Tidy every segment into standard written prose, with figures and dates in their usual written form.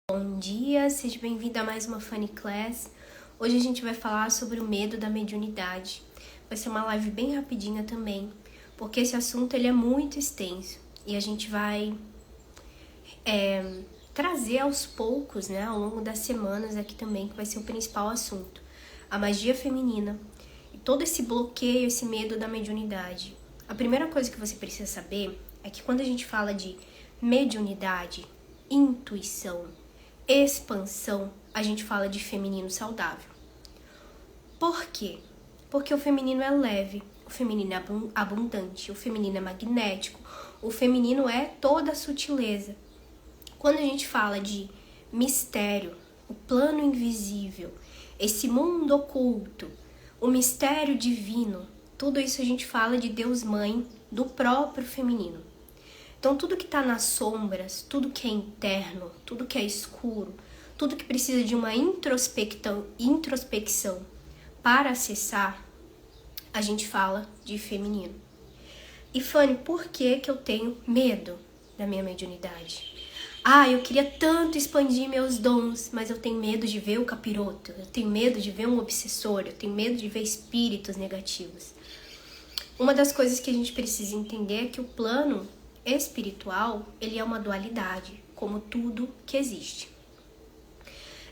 Bom dia, seja bem-vindo a mais uma Funny Class. Hoje a gente vai falar sobre o medo da mediunidade. Vai ser uma live bem rapidinha também, porque esse assunto ele é muito extenso e a gente vai trazer aos poucos, né, ao longo das semanas aqui também, que vai ser o principal assunto. A magia feminina e todo esse bloqueio, esse medo da mediunidade. A primeira coisa que você precisa saber é que quando a gente fala de mediunidade, intuição, expansão, a gente fala de feminino saudável. Por quê? Porque o feminino é leve, o feminino é abundante, o feminino é magnético, o feminino é toda a sutileza. Quando a gente fala de mistério, o plano invisível, esse mundo oculto, o mistério divino, tudo isso a gente fala de Deus Mãe, do próprio feminino. Então, tudo que está nas sombras, tudo que é interno, tudo que é escuro, tudo que precisa de uma introspecção para acessar, a gente fala de feminino. E Fanny, por que eu tenho medo da minha mediunidade? Eu queria tanto expandir meus dons, mas eu tenho medo de ver o capiroto, eu tenho medo de ver um obsessor, eu tenho medo de ver espíritos negativos. Uma das coisas que a gente precisa entender é que o plano espiritual, ele é uma dualidade, como tudo que existe.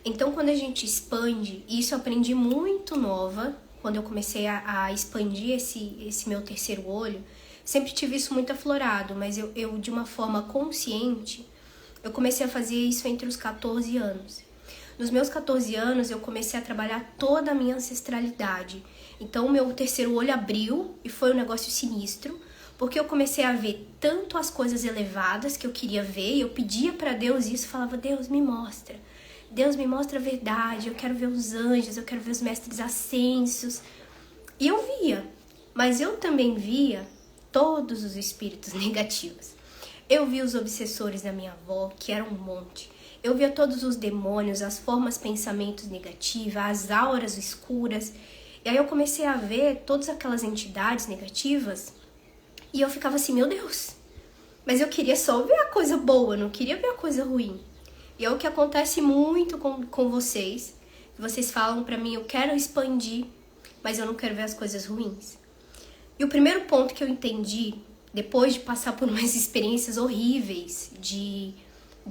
Então, quando a gente expande, e isso eu aprendi muito nova, quando eu comecei a expandir esse meu terceiro olho, sempre tive isso muito aflorado, mas eu de uma forma consciente, eu comecei a fazer isso entre os 14 anos. Nos meus 14 anos, eu comecei a trabalhar toda a minha ancestralidade. Então, o meu terceiro olho abriu e foi um negócio sinistro, porque eu comecei a ver tanto as coisas elevadas que eu queria ver, e eu pedia para Deus isso, falava, Deus me mostra a verdade, eu quero ver os anjos, eu quero ver os mestres ascensos. E eu via, mas eu também via todos os espíritos negativos. Eu via os obsessores da minha avó, que eram um monte. Eu via todos os demônios, as formas, pensamentos negativas, as auras escuras. E aí eu comecei a ver todas aquelas entidades negativas. E eu ficava assim, meu Deus, mas eu queria só ver a coisa boa, não queria ver a coisa ruim. E é o que acontece muito com vocês. Vocês falam pra mim, eu quero expandir, mas eu não quero ver as coisas ruins. E o primeiro ponto que eu entendi, depois de passar por umas experiências horríveis, de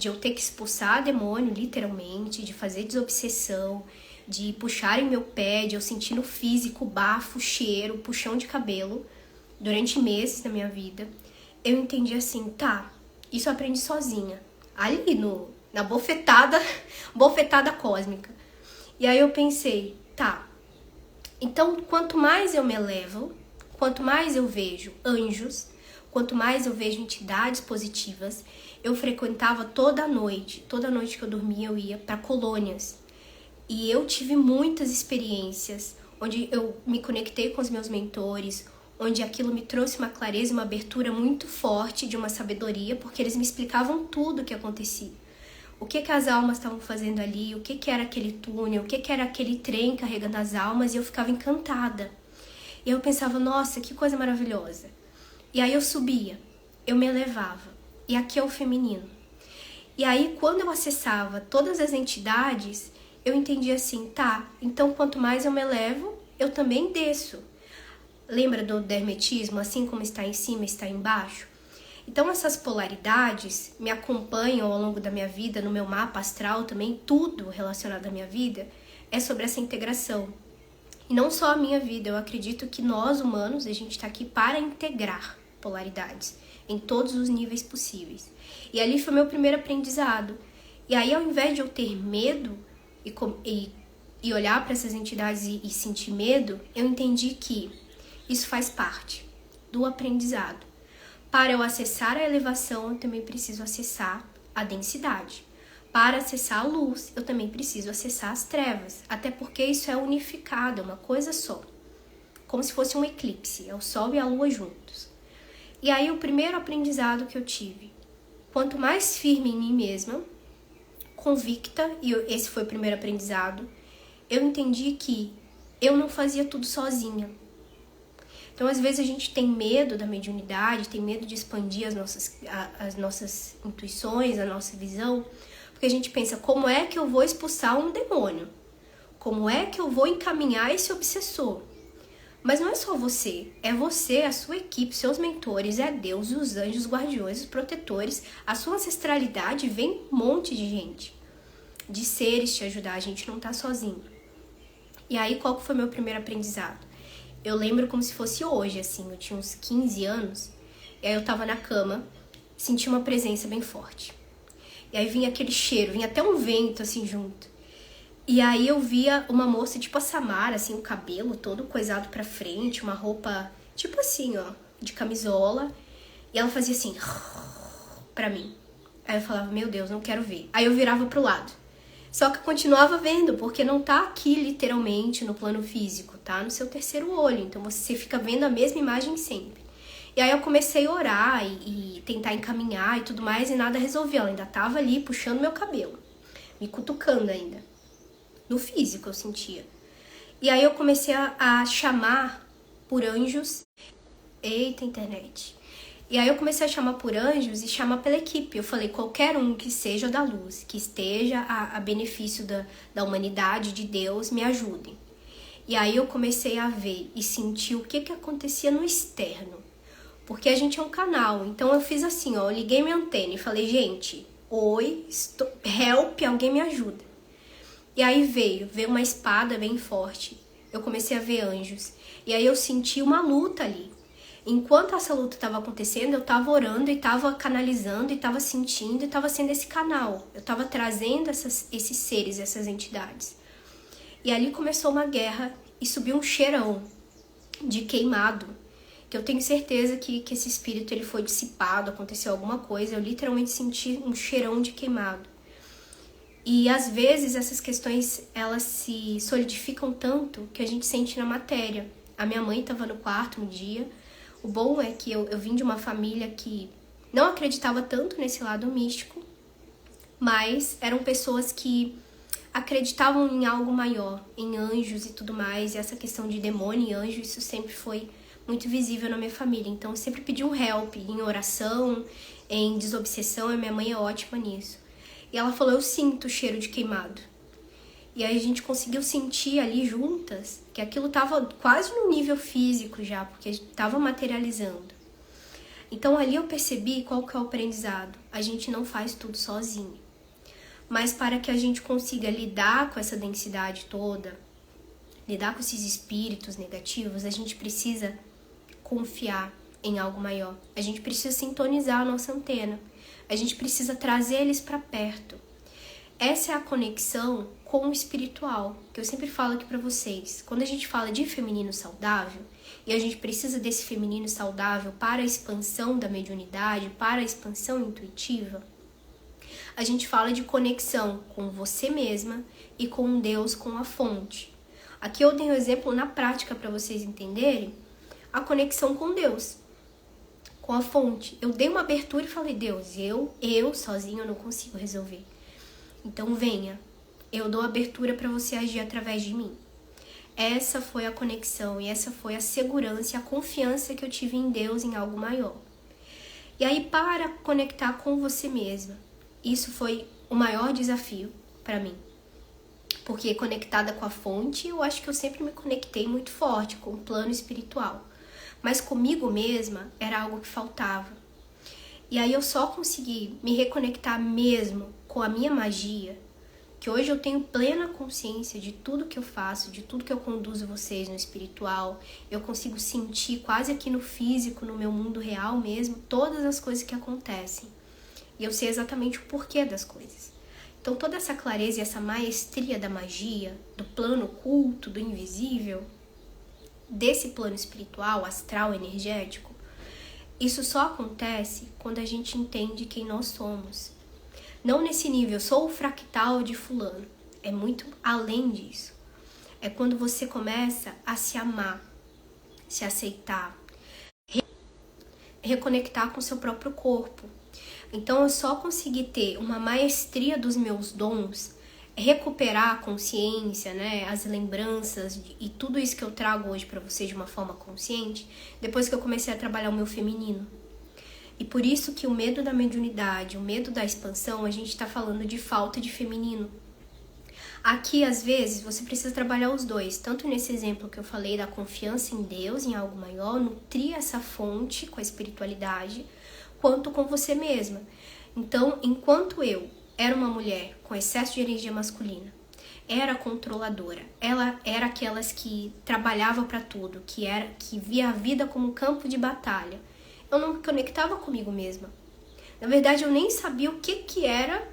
eu ter que expulsar demônio, literalmente, de fazer desobsessão, de puxarem meu pé, de eu sentir no físico bafo, cheiro, puxão de cabelo, durante meses da minha vida, eu entendi assim, isso eu aprendi sozinha, ali na bofetada cósmica. E aí eu pensei, então quanto mais eu me elevo, quanto mais eu vejo anjos, quanto mais eu vejo entidades positivas, eu frequentava toda noite que eu dormia eu ia para colônias. E eu tive muitas experiências onde eu me conectei com os meus mentores, onde aquilo me trouxe uma clareza, uma abertura muito forte de uma sabedoria, porque eles me explicavam tudo o que acontecia. O que as almas estavam fazendo ali, o que era aquele túnel, o que era aquele trem carregando as almas, e eu ficava encantada. E eu pensava, nossa, que coisa maravilhosa. E aí eu subia, eu me elevava, e aqui é o feminino. E aí quando eu acessava todas as entidades, eu entendia assim, então quanto mais eu me elevo, eu também desço. Lembra do hermetismo? Assim como está em cima, está embaixo? Então essas polaridades me acompanham ao longo da minha vida, no meu mapa astral também, tudo relacionado à minha vida é sobre essa integração. E não só a minha vida, eu acredito que nós humanos, a gente está aqui para integrar polaridades em todos os níveis possíveis. E ali foi meu primeiro aprendizado. E aí, ao invés de eu ter medo e olhar para essas entidades e sentir medo, eu entendi que isso faz parte do aprendizado. Para eu acessar a elevação, eu também preciso acessar a densidade. Para acessar a luz, eu também preciso acessar as trevas. Até porque isso é unificado, é uma coisa só. Como se fosse um eclipse, é o Sol e a Lua juntos. E aí o primeiro aprendizado que eu tive, quanto mais firme em mim mesma, convicta, e esse foi o primeiro aprendizado, eu entendi que eu não fazia tudo sozinha. Então, às vezes, a gente tem medo da mediunidade, tem medo de expandir as nossas intuições, a nossa visão, porque Porque a gente pensa, como é que eu vou expulsar um demônio? Como é que eu vou encaminhar esse obsessor? Mas não é só você, é você, a sua equipe, seus mentores, é Deus, os anjos, os guardiões, os protetores, a sua ancestralidade, vem um monte de gente, de seres te ajudar, a gente não tá sozinho. E aí, qual que foi meu primeiro aprendizado? Eu lembro como se fosse hoje, assim, eu tinha uns 15 anos, e aí eu tava na cama, senti uma presença bem forte. E aí vinha aquele cheiro, vinha até um vento, assim, junto. E aí eu via uma moça, tipo a Samara, assim, o cabelo todo coisado pra frente, uma roupa, tipo assim, ó, de camisola. E ela fazia assim, pra mim. Aí eu falava, meu Deus, não quero ver. Aí eu virava pro lado. Só que eu continuava vendo, porque não tá aqui, literalmente, no plano físico, tá no seu terceiro olho. Então você fica vendo a mesma imagem sempre. E aí eu comecei a orar e tentar encaminhar e tudo mais, e nada resolveu. Ela ainda tava ali, puxando meu cabelo, me cutucando ainda. No físico eu sentia. E aí eu comecei a chamar por anjos. Eita, internet. E aí eu comecei a chamar por anjos e chamar pela equipe. Eu falei, qualquer um que seja da luz, que esteja a benefício da humanidade, de Deus, me ajudem. E aí eu comecei a ver e sentir o que acontecia no externo. Porque a gente é um canal. Então eu fiz assim, ó, eu liguei minha antena e falei, gente, oi, help, alguém me ajuda. E aí veio uma espada bem forte. Eu comecei a ver anjos. E aí eu senti uma luta ali. Enquanto essa luta estava acontecendo, eu estava orando e estava canalizando e estava sentindo e estava sendo esse canal. Eu estava trazendo esses seres, essas entidades. E ali começou uma guerra e subiu um cheirão de queimado. Que eu tenho certeza que esse espírito ele foi dissipado, aconteceu alguma coisa. Eu literalmente senti um cheirão de queimado. E às vezes essas questões, elas se solidificam tanto que a gente sente na matéria. A minha mãe estava no quarto um dia. O bom é que eu vim de uma família que não acreditava tanto nesse lado místico, mas eram pessoas que acreditavam em algo maior, em anjos e tudo mais. E essa questão de demônio e anjo, isso sempre foi muito visível na minha família. Então eu sempre pedi um help em oração, em desobsessão, e minha mãe é ótima nisso. E ela falou, eu sinto o cheiro de queimado. E aí a gente conseguiu sentir ali juntas que aquilo estava quase no nível físico já, porque estava materializando. Então ali eu percebi qual que é o aprendizado. A gente não faz tudo sozinho. Mas para que a gente consiga lidar com essa densidade toda, lidar com esses espíritos negativos, a gente precisa confiar em algo maior. A gente precisa sintonizar a nossa antena. A gente precisa trazer eles para perto. Essa é a conexão com o espiritual, que eu sempre falo aqui para vocês. Quando a gente fala de feminino saudável, e a gente precisa desse feminino saudável para a expansão da mediunidade, para a expansão intuitiva, a gente fala de conexão com você mesma e com Deus, com a fonte. Aqui eu dei um exemplo na prática para vocês entenderem a conexão com Deus, com a fonte. Eu dei uma abertura e falei, Deus, eu sozinho eu não consigo resolver. Então venha, eu dou abertura para você agir através de mim. Essa foi a conexão e essa foi a segurança e a confiança que eu tive em Deus, em algo maior. E aí, para conectar com você mesma, isso foi o maior desafio para mim. Porque conectada com a fonte, eu acho que eu sempre me conectei muito forte com o plano espiritual. Mas comigo mesma era algo que faltava. E aí eu só consegui me reconectar mesmo com a minha magia, que hoje eu tenho plena consciência de tudo que eu faço, de tudo que eu conduzo vocês no espiritual. Eu consigo sentir quase aqui no físico, no meu mundo real mesmo, todas as coisas que acontecem. E eu sei exatamente o porquê das coisas. Então toda essa clareza e essa maestria da magia, do plano oculto, do invisível, desse plano espiritual, astral, energético, isso só acontece quando a gente entende quem nós somos. Não nesse nível, eu sou o fractal de fulano. É muito além disso. É quando você começa a se amar, se aceitar, reconectar com o seu próprio corpo. Então eu só consegui ter uma maestria dos meus dons, recuperar a consciência, né, as lembranças e tudo isso que eu trago hoje para vocês de uma forma consciente, depois que eu comecei a trabalhar o meu feminino. E por isso que o medo da mediunidade, o medo da expansão, a gente está falando de falta de feminino. Aqui, às vezes, você precisa trabalhar os dois, tanto nesse exemplo que eu falei da confiança em Deus, em algo maior, nutrir essa fonte com a espiritualidade, quanto com você mesma. Então, enquanto eu era uma mulher com excesso de energia masculina, era controladora, ela era aquelas que trabalhava para tudo, que via a vida como um campo de batalha, eu não me conectava comigo mesma. Na verdade, eu nem sabia o que era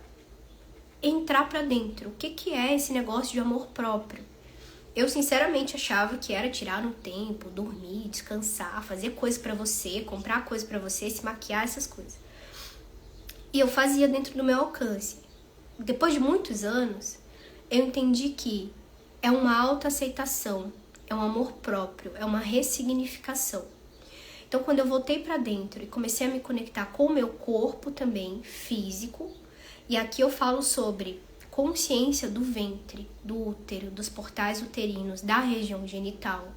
entrar para dentro, o que é esse negócio de amor próprio. Eu sinceramente achava que era tirar um tempo, dormir, descansar, fazer coisa para você, comprar coisa para você, se maquiar, essas coisas. E eu fazia dentro do meu alcance. Depois de muitos anos, eu entendi que é uma autoaceitação, é um amor próprio, é uma ressignificação. Então, quando eu voltei para dentro e comecei a me conectar com o meu corpo também, físico, e aqui eu falo sobre consciência do ventre, do útero, dos portais uterinos, da região genital,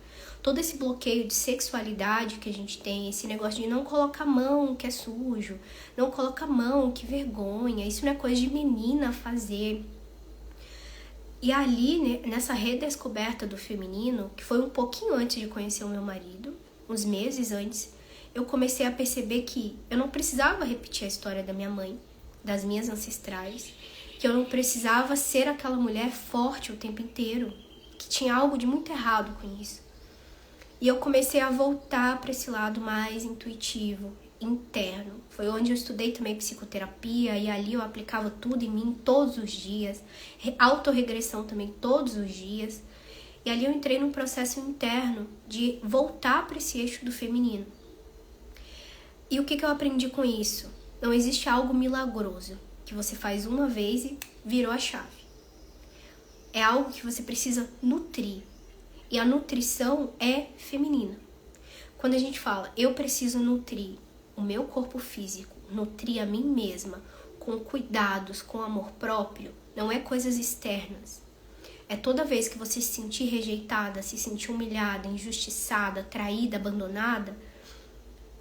todo esse bloqueio de sexualidade que a gente tem, esse negócio de não colocar a mão que é sujo, não coloca a mão, que vergonha, isso não é coisa de menina fazer. E ali, né, nessa redescoberta do feminino, que foi um pouquinho antes de conhecer o meu marido, uns meses antes, eu comecei a perceber que eu não precisava repetir a história da minha mãe, das minhas ancestrais, que eu não precisava ser aquela mulher forte o tempo inteiro, que tinha algo de muito errado com isso. E eu comecei a voltar para esse lado mais intuitivo, interno. Foi onde eu estudei também psicoterapia e ali eu aplicava tudo em mim todos os dias, autorregressão também todos os dias. E ali eu entrei num processo interno de voltar para esse eixo do feminino. E o que eu aprendi com isso? Não existe algo milagroso que você faz uma vez e virou a chave. É algo que você precisa nutrir. E a nutrição é feminina. Quando a gente fala, eu preciso nutrir o meu corpo físico, nutrir a mim mesma, com cuidados, com amor próprio, não é coisas externas. É toda vez que você se sentir rejeitada, se sentir humilhada, injustiçada, traída, abandonada,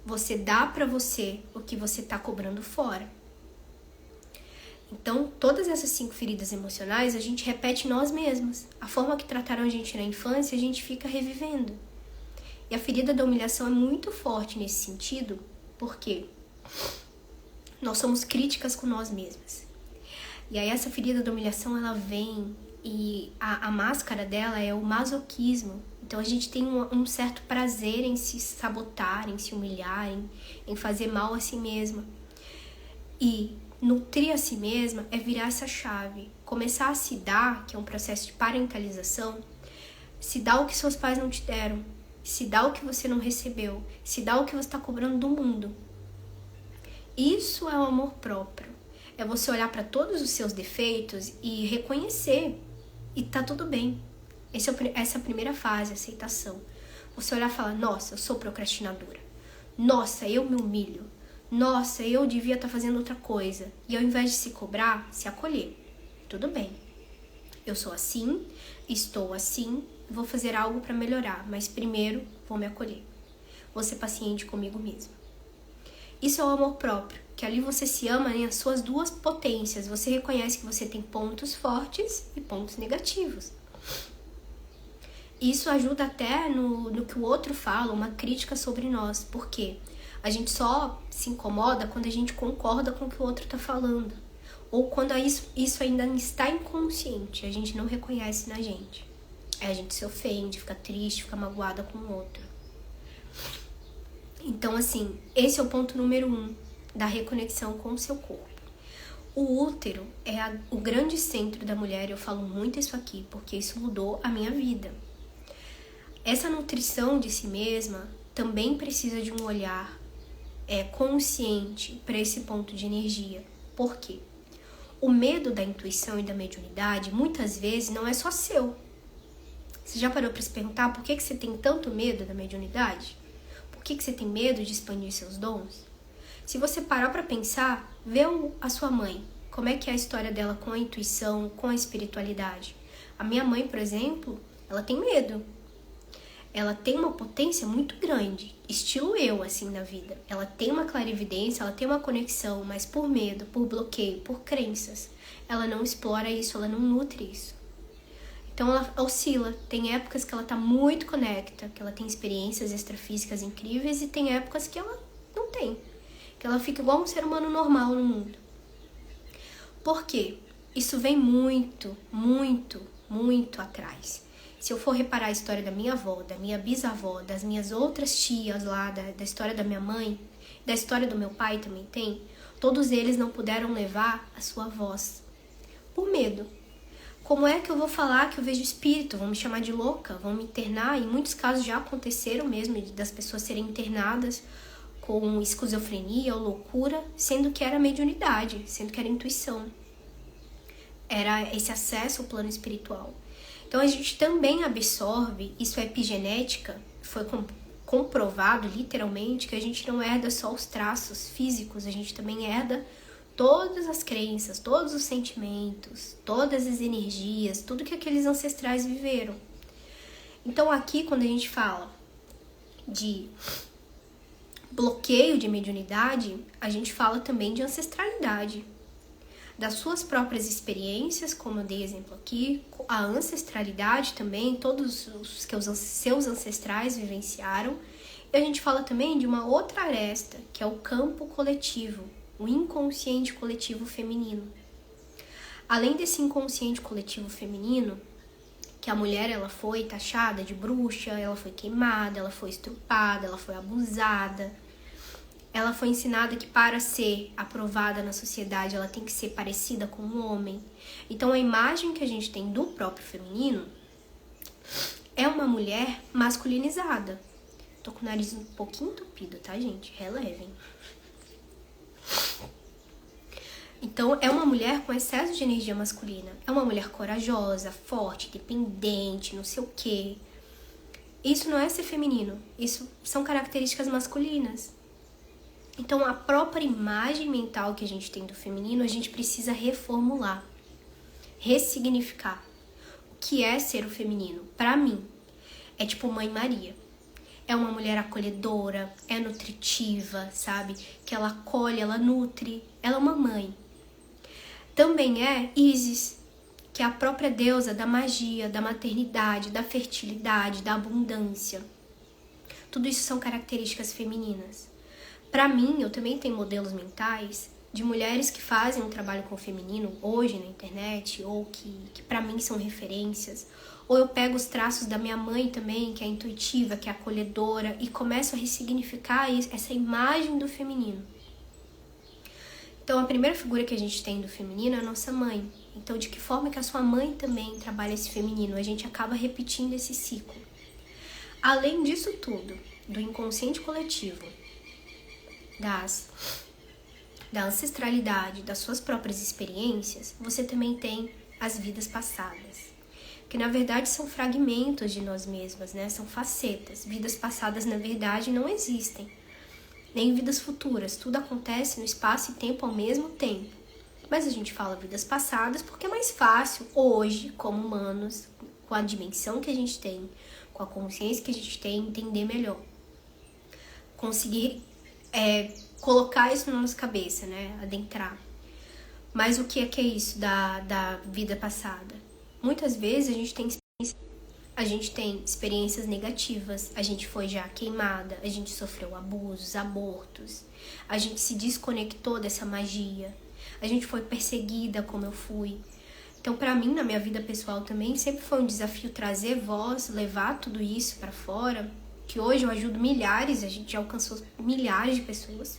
você dá pra você o que você tá cobrando fora. Então, todas essas 5 feridas emocionais a gente repete nós mesmas. A forma que trataram a gente na infância, a gente fica revivendo. E a ferida da humilhação é muito forte nesse sentido, porque nós somos críticas com nós mesmas. E aí essa ferida da humilhação, ela vem e a máscara dela é o masoquismo. Então a gente tem um certo prazer em se sabotar, em se humilhar, em fazer mal a si mesma. E nutrir a si mesma é virar essa chave, começar a se dar, que é um processo de parentalização, se dar o que seus pais não te deram, se dar o que você não recebeu, se dar o que você está cobrando do mundo. Isso é o amor próprio. É você olhar para todos os seus defeitos e reconhecer. E tá tudo bem. Essa é a primeira fase, a aceitação. Você olhar e falar, nossa, eu sou procrastinadora. Nossa, eu me humilho. Nossa, eu devia estar fazendo outra coisa. E ao invés de se cobrar, se acolher. Tudo bem. Eu sou assim, estou assim, vou fazer algo para melhorar. Mas primeiro, vou me acolher. Vou ser paciente comigo mesma. Isso é o amor próprio, que ali você se ama em as suas duas potências. Você reconhece que você tem pontos fortes e pontos negativos. Isso ajuda até no que o outro fala, uma crítica sobre nós. Por quê? A gente só se incomoda quando a gente concorda com o que o outro está falando. Ou quando isso ainda está inconsciente, a gente não reconhece na gente. Aí a gente se ofende, fica triste, fica magoada com o outro. Então, assim, esse é o ponto número 1 da reconexão com o seu corpo. O útero é o grande centro da mulher, eu falo muito isso aqui, porque isso mudou a minha vida. Essa nutrição de si mesma também precisa de um olhar consciente para esse ponto de energia. Por quê? O medo da intuição e da mediunidade, muitas vezes, não é só seu. Você já parou para se perguntar por que você tem tanto medo da mediunidade? Por que você tem medo de expandir seus dons? Se você parar para pensar, vê a sua mãe. Como é que é a história dela com a intuição, com a espiritualidade? A minha mãe, por exemplo, ela tem medo. ela tem uma potência muito grande, estilo eu, assim, na vida. Ela tem uma clarividência, ela tem uma conexão, mas por medo, por bloqueio, por crenças, ela não explora isso, ela não nutre isso. Então ela oscila, tem épocas que ela tá muito conecta, que ela tem experiências extrafísicas incríveis, e tem épocas que ela não tem, que ela fica igual um ser humano normal no mundo. Por quê? Isso vem muito, muito, muito atrás. Se eu for reparar a história da minha avó, da minha bisavó, das minhas outras tias lá, da história da minha mãe, da história do meu pai também tem, todos eles não puderam levar a sua voz, por medo. Como é que eu vou falar que eu vejo espírito? Vão me chamar de louca? Vão me internar? Em muitos casos já aconteceram mesmo, das pessoas serem internadas com esquizofrenia ou loucura, sendo que era mediunidade, sendo que era intuição. Era esse acesso ao plano espiritual. Então a gente também absorve, isso é epigenética, foi comprovado literalmente que a gente não herda só os traços físicos, a gente também herda todas as crenças, todos os sentimentos, todas as energias, tudo que aqueles ancestrais viveram. Então aqui, quando a gente fala de bloqueio de mediunidade, a gente fala também de ancestralidade, das suas próprias experiências, como eu dei exemplo aqui, a ancestralidade também, todos os que os seus ancestrais vivenciaram. E a gente fala também de uma outra aresta, que é o campo coletivo, o inconsciente coletivo feminino. Além desse inconsciente coletivo feminino, que a mulher ela foi taxada de bruxa, ela foi queimada, ela foi estrupada, ela foi abusada, ela foi ensinada que para ser aprovada na sociedade ela tem que ser parecida com um homem. Então a imagem que a gente tem do próprio feminino é uma mulher masculinizada. Tô com o nariz um pouquinho entupido, tá, gente? Relevem. Então, é uma mulher com excesso de energia masculina. É uma mulher corajosa, forte, dependente, não sei o quê. Isso não é ser feminino. Isso são características masculinas. Então, a própria imagem mental que a gente tem do feminino, a gente precisa reformular, ressignificar. O que é ser o feminino? Pra mim, é tipo Mãe Maria. É uma mulher acolhedora, é nutritiva, sabe? Que ela acolhe, ela nutre. Ela é uma mãe. Também é Ísis, que é a própria deusa da magia, da maternidade, da fertilidade, da abundância. Tudo isso são características femininas. Para mim, eu também tenho modelos mentais de mulheres que fazem um trabalho com o feminino hoje na internet, ou que para mim são referências. Ou eu pego os traços da minha mãe também, que é intuitiva, que é acolhedora, e começo a ressignificar essa imagem do feminino. Então, a primeira figura que a gente tem do feminino é a nossa mãe. Então, de que forma que a sua mãe também trabalha esse feminino? A gente acaba repetindo esse ciclo. Além disso tudo, do inconsciente coletivo, da ancestralidade, das suas próprias experiências, você também tem as vidas passadas. Que, na verdade, são fragmentos de nós mesmas, né? São facetas. Vidas passadas, na verdade, não existem. Nem vidas futuras, tudo acontece no espaço e tempo ao mesmo tempo. Mas a gente fala vidas passadas porque é mais fácil hoje, como humanos, com a dimensão que a gente tem, com a consciência que a gente tem, entender melhor. Conseguir colocar isso na nossa cabeça, né? Adentrar. Mas o que é isso da vida passada? Muitas vezes a gente tem experiências negativas, a gente foi já queimada, a gente sofreu abusos, abortos, a gente se desconectou dessa magia, a gente foi perseguida como eu fui. Então, pra mim, na minha vida pessoal também, sempre foi um desafio trazer voz, levar tudo isso pra fora, que hoje eu ajudo milhares, a gente já alcançou milhares de pessoas.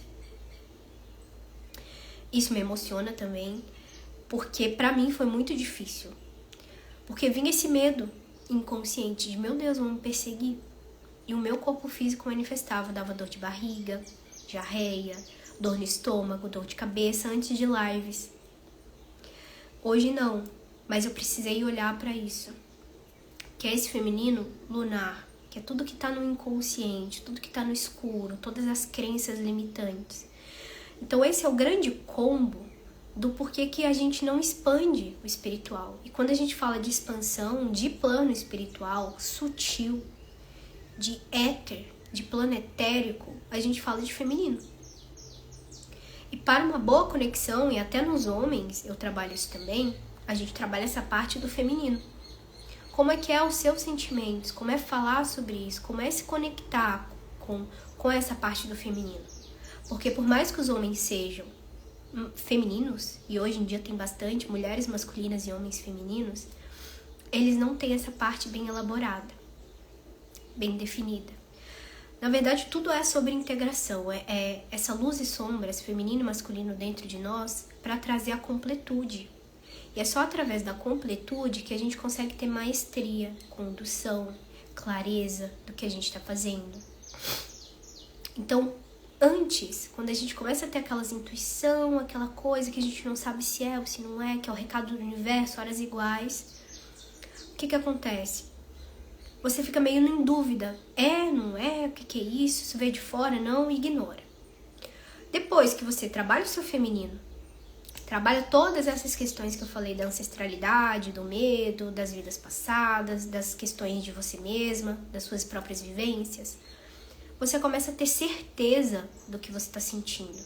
Isso me emociona também, porque pra mim foi muito difícil. Porque vinha esse medo inconsciente de, meu Deus, vão me perseguir. E o meu corpo físico manifestava, dava dor de barriga, diarreia, dor no estômago, dor de cabeça antes de lives. Hoje não, mas eu precisei olhar para isso. Que é esse feminino lunar, que é tudo que tá no inconsciente, tudo que tá no escuro, todas as crenças limitantes. Então esse é o grande combo do porquê que a gente não expande o espiritual. E quando a gente fala de expansão, de plano espiritual sutil, de éter, de plano etérico, a gente fala de feminino. E para uma boa conexão, e até nos homens, eu trabalho isso também, a gente trabalha essa parte do feminino. Como é que é os seus sentimentos, como é falar sobre isso, como é se conectar com essa parte do feminino. Porque por mais que os homens sejam femininos, e hoje em dia tem bastante mulheres masculinas e homens femininos, eles não têm essa parte bem elaborada, bem definida. Na verdade, tudo é sobre integração, é essa luz e sombra, esse feminino e masculino dentro de nós, para trazer a completude. E é só através da completude que a gente consegue ter maestria, condução, clareza do que a gente está fazendo. Então, antes, quando a gente começa a ter aquelas intuição, aquela coisa que a gente não sabe se é ou se não é, que é o recado do universo, horas iguais, o que acontece? Você fica meio em dúvida. É, não é? O que é isso? Isso veio de fora? Não, ignora. Depois que você trabalha o seu feminino, trabalha todas essas questões que eu falei da ancestralidade, do medo, das vidas passadas, das questões de você mesma, das suas próprias vivências, você começa a ter certeza do que você está sentindo.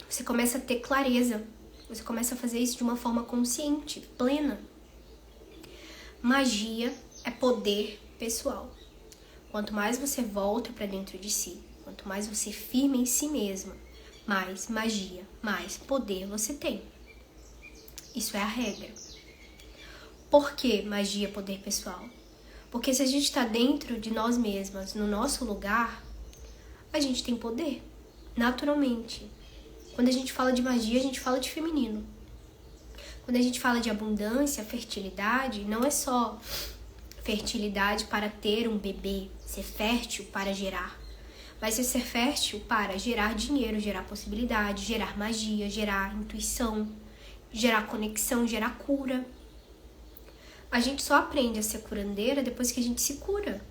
Você começa a ter clareza. Você começa a fazer isso de uma forma consciente, plena. Magia é poder pessoal. Quanto mais você volta para dentro de si, quanto mais você firma em si mesma, mais magia, mais poder você tem. Isso é a regra. Por que magia, poder pessoal? Porque se a gente está dentro de nós mesmas, no nosso lugar, a gente tem poder, naturalmente. Quando a gente fala de magia, a gente fala de feminino. Quando a gente fala de abundância, fertilidade, não é só fertilidade para ter um bebê, ser fértil para gerar. Mas é ser fértil para gerar dinheiro, gerar possibilidade, gerar magia, gerar intuição, gerar conexão, gerar cura. A gente só aprende a ser curandeira depois que a gente se cura.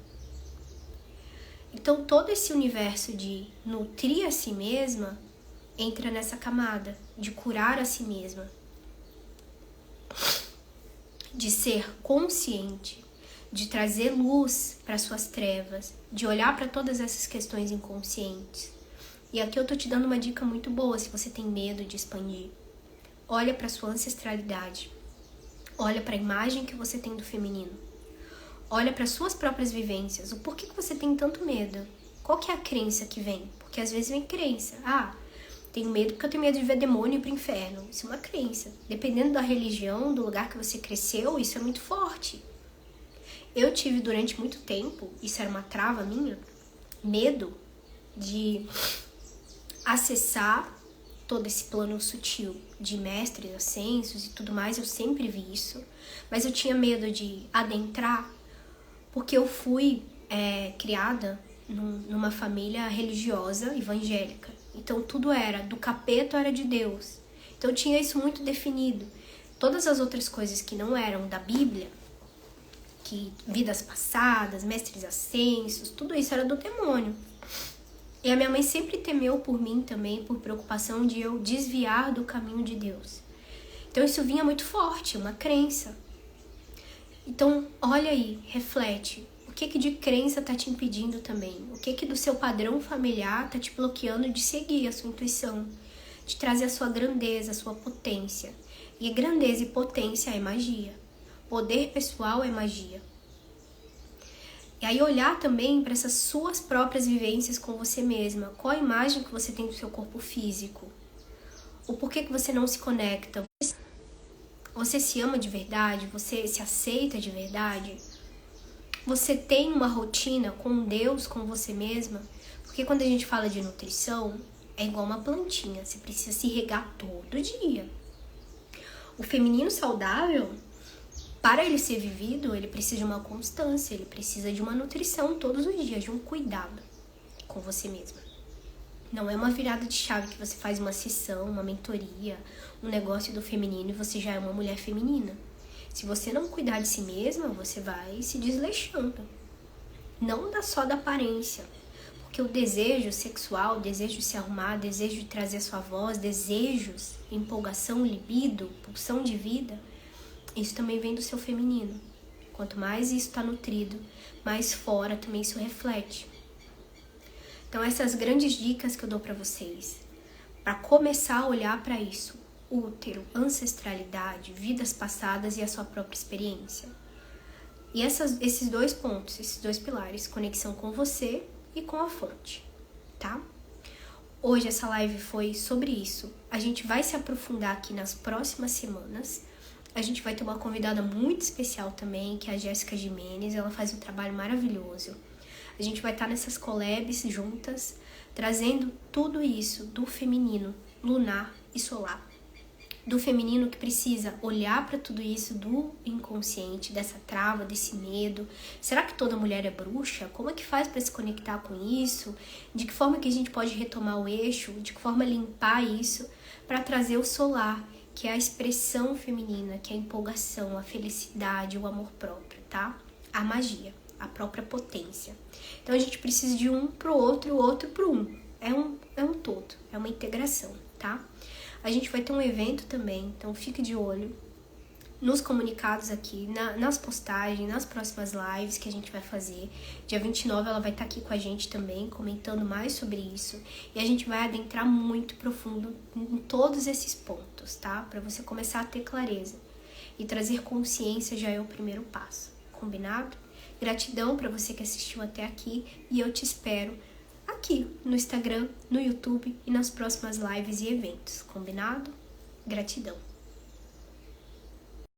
Então todo esse universo de nutrir a si mesma entra nessa camada de curar a si mesma, de ser consciente, de trazer luz para suas trevas, de olhar para todas essas questões inconscientes. E aqui eu tô te dando uma dica muito boa se você tem medo de expandir. Olha para sua ancestralidade. Olha para a imagem que você tem do feminino. Olha para suas próprias vivências. O porquê que você tem tanto medo? Qual que é a crença que vem? Porque às vezes vem crença. Tenho medo porque eu tenho medo de ver demônio e ir pro inferno. Isso é uma crença. Dependendo da religião, do lugar que você cresceu, isso é muito forte. Eu tive durante muito tempo, isso era uma trava minha, medo de acessar todo esse plano sutil de mestres, ascensos e tudo mais. Eu sempre vi isso. Mas eu tinha medo de adentrar porque eu fui criada numa família religiosa, evangélica. Então tudo era do capeta, era de Deus. Então eu tinha isso muito definido. Todas as outras coisas que não eram da Bíblia, que vidas passadas, mestres ascensos, tudo isso era do demônio. E a minha mãe sempre temeu por mim também, por preocupação de eu desviar do caminho de Deus. Então isso vinha muito forte, uma crença. Então olha aí, reflete. O que de crença tá te impedindo também? O que do seu padrão familiar tá te bloqueando de seguir a sua intuição? De trazer a sua grandeza, a sua potência. E grandeza e potência é magia. Poder pessoal é magia. E aí olhar também para essas suas próprias vivências com você mesma. Qual a imagem que você tem do seu corpo físico? O porquê que você não se conecta? Você se ama de verdade? Você se aceita de verdade? Você tem uma rotina com Deus, com você mesma? Porque quando a gente fala de nutrição, é igual uma plantinha. Você precisa se regar todo dia. O feminino saudável, para ele ser vivido, ele precisa de uma constância, ele precisa de uma nutrição todos os dias, de um cuidado com você mesma. Não é uma virada de chave que você faz uma sessão, uma mentoria, um negócio do feminino e você já é uma mulher feminina. Se você não cuidar de si mesma, você vai se desleixando. Não só da aparência. Porque o desejo sexual, o desejo de se arrumar, o desejo de trazer a sua voz, desejos, empolgação, libido, pulsão de vida, isso também vem do seu feminino. Quanto mais isso está nutrido, mais fora também isso reflete. Então essas grandes dicas que eu dou para vocês, para começar a olhar para isso, útero, ancestralidade, vidas passadas e a sua própria experiência. E esses dois pontos, esses dois pilares, conexão com você e com a fonte, tá? Hoje essa live foi sobre isso. A gente vai se aprofundar aqui nas próximas semanas. A gente vai ter uma convidada muito especial também, que é a Jéssica Jimenez. Ela faz um trabalho maravilhoso. A gente vai estar nessas collabs juntas, trazendo tudo isso do feminino, lunar e solar. Do feminino que precisa olhar para tudo isso do inconsciente, dessa trava, desse medo. Será que toda mulher é bruxa? Como é que faz para se conectar com isso? De que forma que a gente pode retomar o eixo? De que forma limpar isso para trazer o solar, que é a expressão feminina, que é a empolgação, a felicidade, o amor próprio, tá? A magia, a própria potência. Então a gente precisa de um pro outro e o outro pro um. É um todo, é uma integração, tá? A gente vai ter um evento também, então fique de olho nos comunicados aqui, nas postagens, nas próximas lives que a gente vai fazer. Dia 29 ela vai estar aqui com a gente também, comentando mais sobre isso. E a gente vai adentrar muito profundo em todos esses pontos, tá? Para você começar a ter clareza. E trazer consciência já é o primeiro passo, combinado? Gratidão para você que assistiu até aqui e eu te espero aqui no Instagram, no YouTube e nas próximas lives e eventos, combinado? Gratidão!